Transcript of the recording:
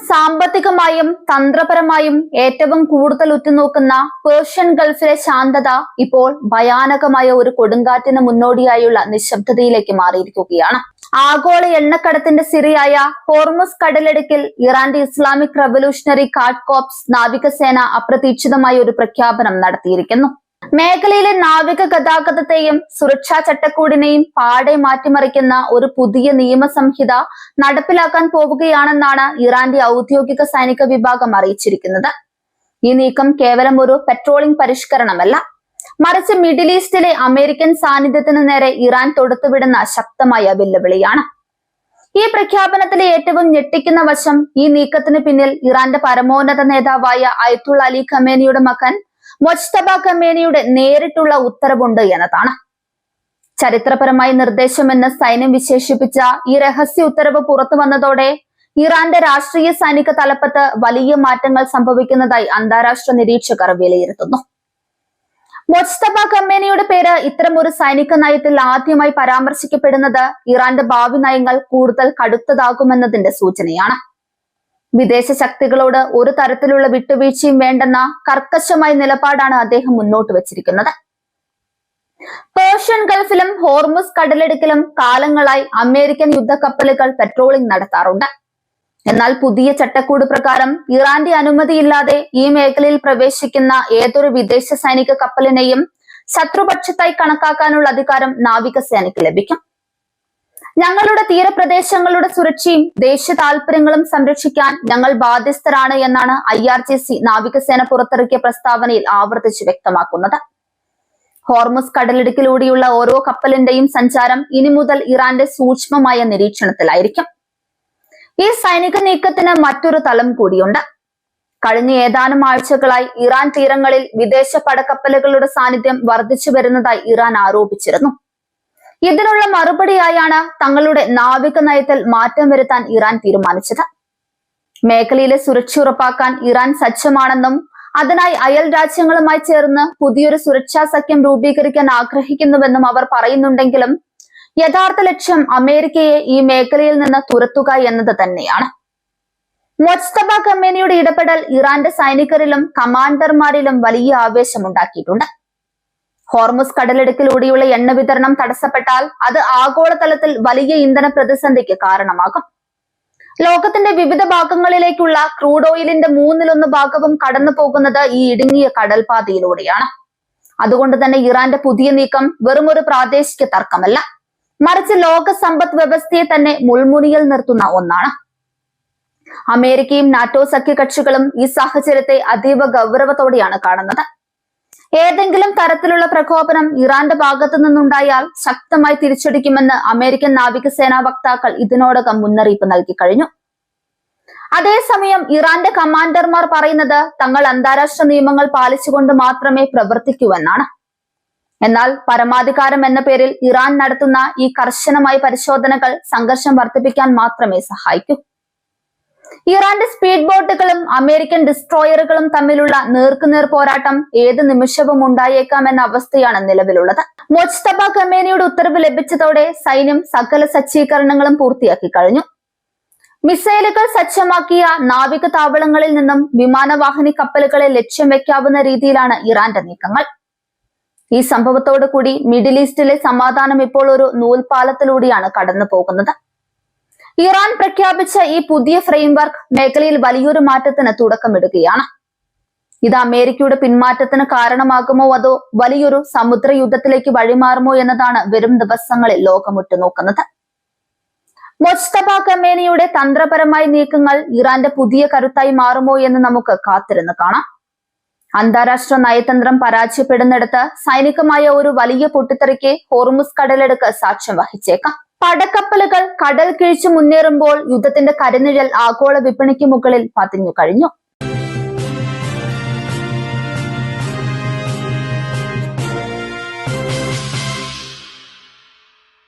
സാമ്പത്തികമായും തന്ത്രപരമായും ഏറ്റവും കൂടുതൽ ഉറ്റുനോക്കുന്ന പേർഷ്യൻ ഗൾഫിലെ ശാന്തത ഇപ്പോൾ ഭയാനകമായ ഒരു കൊടുങ്കാറ്റിന് മുന്നോടിയായുള്ള നിശബ്ദതയിലേക്ക് മാറിയിരിക്കുകയാണ്. ആഗോള എണ്ണക്കടത്തിന്റെ സിറിയായ ഹോർമുസ് കടലിടുക്കിൽ ഇറാന്റെ ഇസ്ലാമിക് റവല്യൂഷണറി ഗാർഡ് കോർപ്സ് നാവികസേന അപ്രതീക്ഷിതമായ ഒരു പ്രഖ്യാപനം നടത്തിയിരിക്കുന്നു. മേഖലയിലെ നാവിക ഗതാഗതത്തെയും സുരക്ഷാ ചട്ടക്കൂടിനെയും പാടെ മാറ്റിമറിക്കുന്ന ഒരു പുതിയ നിയമസംഹിത നടപ്പിലാക്കാൻ പോവുകയാണെന്നാണ് ഇറാന്റെ ഔദ്യോഗിക സൈനിക വിഭാഗം അറിയിച്ചിരിക്കുന്നത്. ഈ നീക്കം കേവലം ഒരു പെട്രോളിംഗ് പരിഷ്കരണമല്ല, മറിച്ച് മിഡിൽ ഈസ്റ്റിലെ അമേരിക്കൻ സാന്നിധ്യത്തിന് നേരെ ഇറാൻ തൊടുത്തുവിടുന്ന ശക്തമായ വെല്ലുവിളിയാണ്. ഈ പ്രഖ്യാപനത്തിലെ ഏറ്റവും ഞെട്ടിക്കുന്ന വശം ഈ നീക്കത്തിന് പിന്നിൽ ഇറാന്റെ പരമോന്നത നേതാവായ അയത്തുള്ള അലി ഖമേനിയുടെ മകൻ മൊജ്തബ ഖമേനിയുടെ നേരിട്ടുള്ള ഉത്തരവുണ്ട് എന്നതാണ്. ചരിത്രപരമായ നിർദ്ദേശമെന്ന് സൈന്യം വിശേഷിപ്പിച്ച ഈ രഹസ്യ ഉത്തരവ് പുറത്തു വന്നതോടെ ഇറാന്റെ രാഷ്ട്രീയ സൈനിക തലപ്പത്ത് വലിയ മാറ്റങ്ങൾ സംഭവിക്കുന്നതായി അന്താരാഷ്ട്ര നിരീക്ഷകർ വിലയിരുത്തുന്നു. മൊജ്തബ ഖമേനിയുടെ പേര് ഇത്തരം ഒരു സൈനിക നയത്തിൽ ആദ്യമായി പരാമർശിക്കപ്പെടുന്നത് ഇറാന്റെ ഭാവി നയങ്ങൾ കൂടുതൽ കടുത്തതാകുമെന്നതിന്റെ സൂചനയാണ്. വിദേശ ശക്തികളോട് ഒരു തരത്തിലുള്ള വിട്ടുവീഴ്ചയും വേണ്ടെന്ന കർക്കശമായ നിലപാടാണ് അദ്ദേഹം മുന്നോട്ട് വെച്ചിരിക്കുന്നത്. പേർഷ്യൻ ഗൾഫിലും ഹോർമുസ് കടലിടുക്കിലും കാലങ്ങളായി അമേരിക്കൻ യുദ്ധക്കപ്പലുകൾ പെട്രോളിംഗ് നടത്താറുണ്ട്. എന്നാൽ പുതിയ ചട്ടക്കൂട് പ്രകാരം ഇറാന്റെ അനുമതിയില്ലാതെ ഈ മേഖലയിൽ പ്രവേശിക്കുന്ന ഏതൊരു വിദേശ സൈനിക കപ്പലിനെയും ശത്രുപക്ഷത്തായി കണക്കാക്കാനുള്ള അധികാരം നാവികസേനയ്ക്ക് ലഭിക്കും. ഞങ്ങളുടെ തീരപ്രദേശങ്ങളുടെ സുരക്ഷയും ദേശീയ താൽപര്യങ്ങളും സംരക്ഷിക്കാൻ ഞങ്ങൾ ബാധ്യസ്ഥരാണ് എന്നാണ് IRGC നാവികസേന പുറത്തിറക്കിയ പ്രസ്താവനയിൽ ആവർത്തിച്ച് വ്യക്തമാക്കുന്നത്. ഹോർമുസ് കടലിടുക്കിലൂടെയുള്ള ഓരോ കപ്പലിന്റെയും സഞ്ചാരം ഇനി മുതൽ ഇറാന്റെ സൂക്ഷ്മമായ നിരീക്ഷണത്തിലായിരിക്കും. ഈ സൈനിക നീക്കത്തിന് മറ്റൊരു തലം കൂടിയുണ്ട്. കഴിഞ്ഞ ഏതാനും ആഴ്ചകളായി ഇറാൻ തീരങ്ങളിൽ വിദേശ പടക്കപ്പലുകളുടെ സാന്നിധ്യം വർദ്ധിച്ചു വരുന്നതായി ഇറാൻ ആരോപിച്ചിരുന്നു. ഇതിനുള്ള മറുപടിയായാണ് തങ്ങളുടെ നാവിക നയത്തിൽ മാറ്റം വരുത്താൻ ഇറാൻ തീരുമാനിച്ചത്. മേഖലയിലെ സുരക്ഷ ഉറപ്പാക്കാൻ ഇറാൻ സജ്ജമാണെന്നും അതിനായി അയൽ രാജ്യങ്ങളുമായി ചേർന്ന് പുതിയൊരു സുരക്ഷാ സഖ്യം രൂപീകരിക്കാൻ ആഗ്രഹിക്കുന്നുവെന്നും അവർ പറയുന്നുണ്ടെങ്കിലും യഥാർത്ഥ ലക്ഷ്യം അമേരിക്കയെ ഈ മേഖലയിൽ നിന്ന് തുരത്തുക എന്നത് തന്നെയാണ്. മൊജ്തബ ഖമേനിയുടെ ഇടപെടൽ ഇറാന്റെ സൈനികരിലും കമാൻഡർമാരിലും വലിയ ആവേശമുണ്ടാക്കിയിട്ടുണ്ട്. ഹോർമുസ് കടലിടുക്കിലൂടെയുള്ള എണ്ണ വിതരണം തടസ്സപ്പെട്ടാൽ അത് ആഗോളതലത്തിൽ വലിയ ഇന്ധന പ്രതിസന്ധിക്ക് കാരണമാകും. ലോകത്തിന്റെ വിവിധ ഭാഗങ്ങളിലേക്കുള്ള ക്രൂഡ് ഓയിലിന്റെ 1/3 ഭാഗവും കടന്നു പോകുന്നത് ഈ ഇടുങ്ങിയ കടൽപാതയിലൂടെയാണ്. അതുകൊണ്ട് തന്നെ ഇറാന്റെ പുതിയ നീക്കം വെറും ഒരു പ്രാദേശിക തർക്കമല്ല, മറിച്ച് ലോക സമ്പദ് വ്യവസ്ഥയെ തന്നെ മുൾമുനയിൽ നിർത്തുന്ന ഒന്നാണ്. അമേരിക്കയും നാറ്റോ സഖ്യകക്ഷികളും ഈ സാഹചര്യത്തെ അതീവ ഗൗരവത്തോടെയാണ് കാണുന്നത്. ഏതെങ്കിലും തരത്തിലുള്ള പ്രകോപനം ഇറാന്റെ ഭാഗത്തു നിന്നുണ്ടായാൽ ശക്തമായി തിരിച്ചടിക്കുമെന്ന് അമേരിക്കൻ നാവികസേനാ വക്താക്കൾ ഇതിനോടകം മുന്നറിയിപ്പ് നൽകി കഴിഞ്ഞു. അതേസമയം ഇറാന്റെ കമാൻഡർമാർ പറയുന്നത് തങ്ങൾ അന്താരാഷ്ട്ര നിയമങ്ങൾ പാലിച്ചുകൊണ്ട് മാത്രമേ പ്രവർത്തിക്കൂ എന്നാണ്. എന്നാൽ പരമാധികാരം എന്ന പേരിൽ ഇറാൻ നടത്തുന്ന ഈ കർശനമായ പരിശോധനകൾ സംഘർഷം വർദ്ധിപ്പിക്കാൻ മാത്രമേ സഹായിക്കൂ. ഇറാന്റെ സ്പീഡ് ബോട്ടുകളും അമേരിക്കൻ ഡിസ്ട്രോയറുകളും തമ്മിലുള്ള നേർക്കുനേർ പോരാട്ടം ഏത് നിമിഷവും ഉണ്ടായേക്കാമെന്ന അവസ്ഥയാണ് നിലവിലുള്ളത്. മൊജ്തബ ഖമേനിയുടെ ഉത്തരവ് ലഭിച്ചതോടെ സൈന്യം സകല സജ്ജീകരണങ്ങളും പൂർത്തിയാക്കി കഴിഞ്ഞു. മിസൈലുകൾ സജ്ജമാക്കിയ നാവിക താവളങ്ങളിൽ നിന്നും വിമാനവാഹിനി കപ്പലുകളെ ലക്ഷ്യം വെക്കാവുന്ന രീതിയിലാണ് ഇറാന്റെ നീക്കങ്ങൾ. ഈ സംഭവത്തോടു കൂടി മിഡിൽ ഈസ്റ്റിലെ സമാധാനം ഇപ്പോൾ ഒരു നൂൽപാലത്തിലൂടെയാണ് കടന്നു പോകുന്നത്. ഇറാൻ പ്രഖ്യാപിച്ച ഈ പുതിയ ഫ്രെയിംവർക്ക് മേഖലയിൽ വലിയൊരു മാറ്റത്തിന് തുടക്കമിടുകയാണ്. ഇത് അമേരിക്കയുടെ പിന്മാറ്റത്തിന് കാരണമാകുമോ അതോ വലിയൊരു സമുദ്ര യുദ്ധത്തിലേക്ക് വഴിമാറുമോ എന്നതാണ് വരും ദിവസങ്ങളിൽ ലോകം ഉറ്റുനോക്കുന്നത്. മൊജ്തബ ഖമേനിയുടെ തന്ത്രപരമായ നീക്കങ്ങൾ ഇറാന്റെ പുതിയ കരുത്തായി മാറുമോ എന്ന് നമുക്ക് കാത്തിരുന്ന് കാണാം. അന്താരാഷ്ട്ര നയതന്ത്രം പരാജയപ്പെടുന്നിടത്ത് സൈനികമായ ഒരു വലിയ പൊട്ടിത്തെറിക്ക് ഹോർമുസ് കടലിടുക്ക് സാക്ഷ്യം വഹിച്ചേക്കാം. പടക്കപ്പലുകൾ കടൽ കിഴിച്ചു മുന്നേറുമ്പോൾ യുദ്ധത്തിന്റെ കരുനിഴൽ ആഗോള വിപണിക്ക് മുകളിൽ പതിഞ്ഞു കഴിഞ്ഞു.